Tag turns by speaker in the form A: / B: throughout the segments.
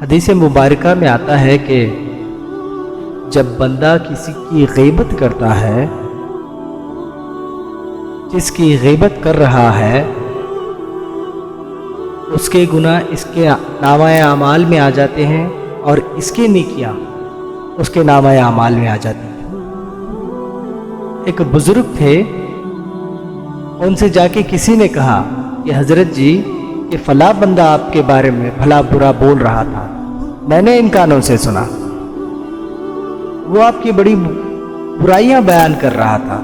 A: حدیث مبارکہ میں آتا ہے کہ جب بندہ کسی کی غیبت کرتا ہے، جس کی غیبت کر رہا ہے، اس کے گناہ اس کے نامہ اعمال میں آ جاتے ہیں اور اس کی نیکیاں اس کے نامہ اعمال میں آ جاتی ہیں۔ ایک بزرگ تھے، ان سے جا کے کسی نے کہا کہ حضرت جی کہ فلاں بندہ آپ کے بارے میں بھلا برا بول رہا تھا، میں نے ان کانوں سے سنا، وہ آپ کی بڑی برائیاں بیان کر رہا تھا۔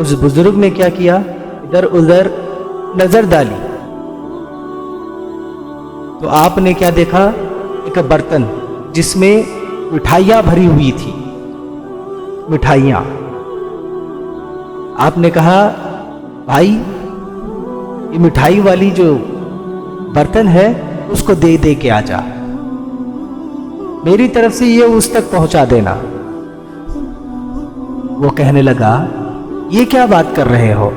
A: اس بزرگ نے کیا کیا، ادھر ادھر نظر ڈالی تو آپ نے کیا دیکھا، ایک برتن جس میں مٹھائیاں بھری ہوئی تھی، مٹھائیاں۔ آپ نے کہا بھائی یہ مٹھائی والی جو برتن ہے اس کو دے دے کے آ جا، میری طرف سے یہ اس تک پہنچا دینا۔ وہ کہنے لگا یہ کیا بات کر رہے ہو،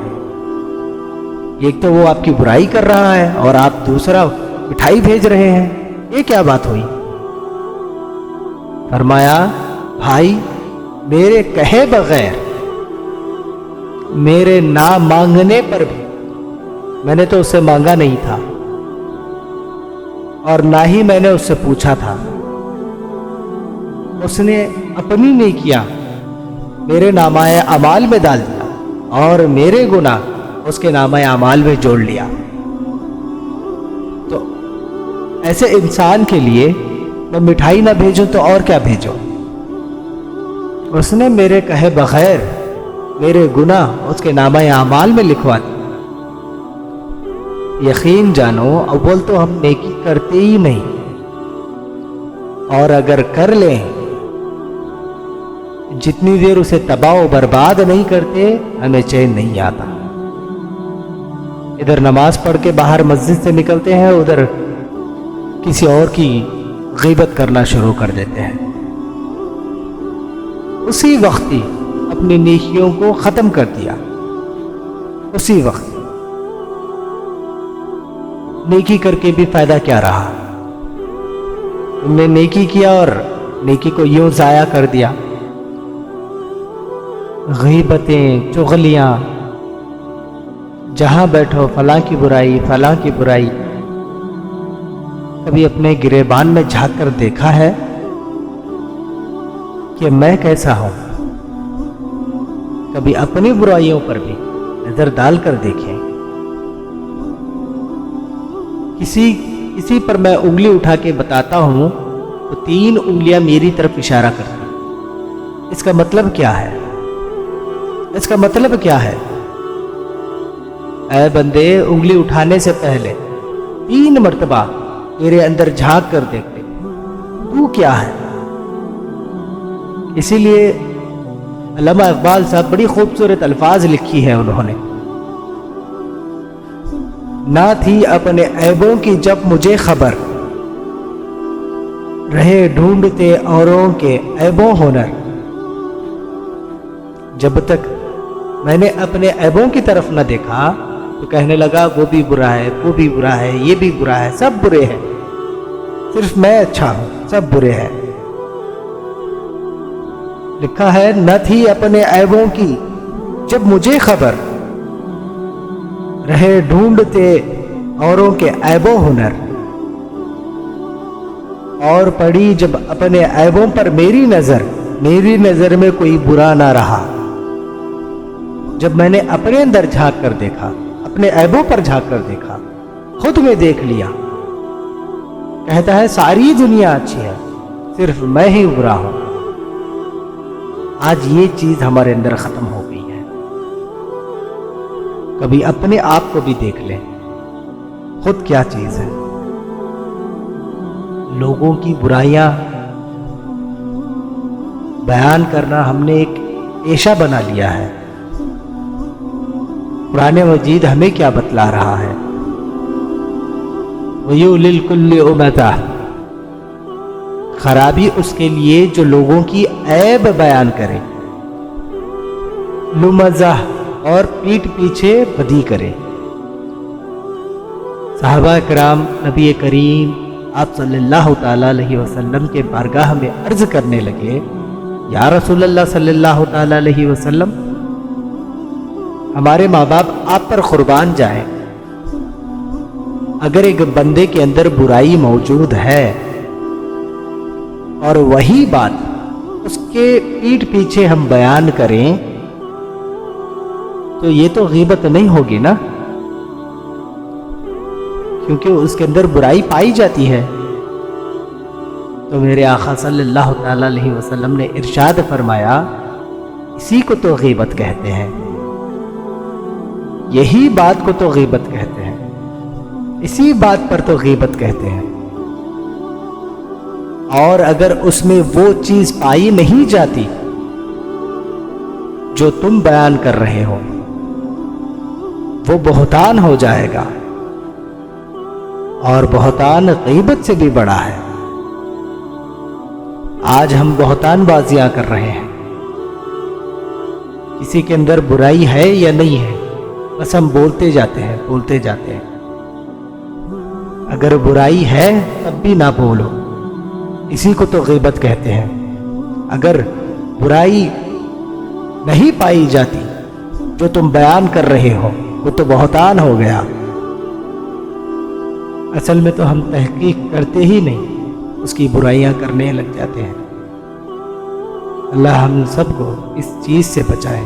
A: ایک تو وہ آپ کی برائی کر رہا ہے اور آپ دوسرا مٹھائی بھیج رہے ہیں، یہ کیا بات ہوئی؟ فرمایا بھائی میرے کہے بغیر، میرے نہ مانگنے پر بھی، میں نے تو اس سے مانگا نہیں تھا اور نہ ہی میں نے اس سے پوچھا تھا، اس نے اپنی نیکیاں میرے نامہ اعمال میں ڈال دیا اور میرے گناہ اس کے نامہ اعمال میں جوڑ لیا۔ تو ایسے انسان کے لیے میں مٹھائی نہ بھیجوں تو اور کیا بھیجوں؟ اس نے میرے کہے بغیر میرے گناہ اس کے نامہ اعمال میں لکھوا دی۔ یقین جانو اول تو ہم نیکی کرتے ہی نہیں، اور اگر کر لیں جتنی دیر اسے تباہ و برباد نہیں کرتے ہمیں چین نہیں آتا۔ ادھر نماز پڑھ کے باہر مسجد سے نکلتے ہیں، ادھر کسی اور کی غیبت کرنا شروع کر دیتے ہیں، اسی وقت ہی اپنی نیکیوں کو ختم کر دیا، اسی وقت نیکی کر کے بھی فائدہ کیا رہا؟ تم نے نیکی کیا اور نیکی کو یوں ضائع کر دیا۔ غیبتیں، چغلیاں، جہاں بیٹھو فلاں کی برائی، فلاں کی برائی۔ کبھی اپنے گریبان میں جھانک کر دیکھا ہے کہ میں کیسا ہوں؟ کبھی اپنی برائیوں پر بھی نظر ڈال کر دیکھیں۔ کسی پر میں انگلی اٹھا کے بتاتا ہوں تو 3 انگلیاں میری طرف اشارہ کرتی ہیں، اس کا مطلب کیا ہے؟ اس کا مطلب کیا ہے؟ اے بندے، انگلی اٹھانے سے پہلے 3 مرتبہ تیرے اندر جھانک کر دیکھتے تو کیا ہے۔ اسی لیے علامہ اقبال صاحب بڑی خوبصورت الفاظ لکھی ہے انہوں نے، نہ تھی اپنے عیبوں کی جب مجھے خبر، رہے ڈھونڈتے اوروں کے عیبوں ہنر۔ جب تک میں نے اپنے عیبوں کی طرف نہ دیکھا تو کہنے لگا وہ بھی برا ہے، وہ بھی برا ہے، یہ بھی برا ہے، سب برے ہیں، صرف میں اچھا ہوں، سب برے ہیں۔ لکھا ہے نہ تھی اپنے عیبوں کی جب مجھے خبر، رہے ڈھونڈتے اوروں کے عیب و ہنر، اور پڑی جب اپنے عیبوں پر میری نظر میں کوئی برا نہ رہا۔ جب میں نے اپنے اندر جھانک کر دیکھا، اپنے عیبوں پر جھانک کر دیکھا، خود میں دیکھ لیا، کہتا ہے ساری دنیا اچھی ہے، صرف میں ہی برا ہوں۔ آج یہ چیز ہمارے اندر ختم ہو گئی ہے۔ کبھی اپنے آپ کو بھی دیکھ لیں، خود کیا چیز ہے۔ لوگوں کی برائیاں بیان کرنا ہم نے ایک پیشہ بنا لیا ہے۔ قرآن مجید ہمیں کیا بتلا رہا ہے؟ وَيُولِي الْكُلِّ أُمَتَهُ، خرابی اس کے لیے جو لوگوں کی عیب بیان کرے، لمزہ اور پیٹھ پیچھے بدی کرے۔ صحابہ کرام نبی کریم آپ صلی اللہ تعالیٰ علیہ وسلم کے بارگاہ میں عرض کرنے لگے، یا رسول اللہ صلی اللہ تعالیٰ علیہ وسلم، ہمارے ماں باپ آپ پر قربان جائیں، اگر ایک بندے کے اندر برائی موجود ہے اور وہی بات اس کے پیٹھ پیچھے ہم بیان کریں تو یہ تو غیبت نہیں ہوگی نا، کیونکہ اس کے اندر برائی پائی جاتی ہے۔ تو میرے آقا صلی اللہ تعالیٰ علیہ وسلم نے ارشاد فرمایا، اسی کو تو غیبت کہتے ہیں، یہی بات کو تو غیبت کہتے ہیں، اسی بات پر تو غیبت کہتے ہیں۔ اور اگر اس میں وہ چیز پائی نہیں جاتی جو تم بیان کر رہے ہو، وہ بہتان ہو جائے گا، اور بہتان غیبت سے بھی بڑا ہے۔ آج ہم بہتان بازیاں کر رہے ہیں، کسی کے اندر برائی ہے یا نہیں ہے، بس ہم بولتے جاتے ہیں۔ اگر برائی ہے تب بھی نہ بولو، اسی کو تو غیبت کہتے ہیں۔ اگر برائی نہیں پائی جاتی جو تم بیان کر رہے ہو، وہ تو بہتان ہو گیا۔ اصل میں تو ہم تحقیق کرتے ہی نہیں، اس کی برائیاں کرنے لگ جاتے ہیں۔ اللہ ہم سب کو اس چیز سے بچائے۔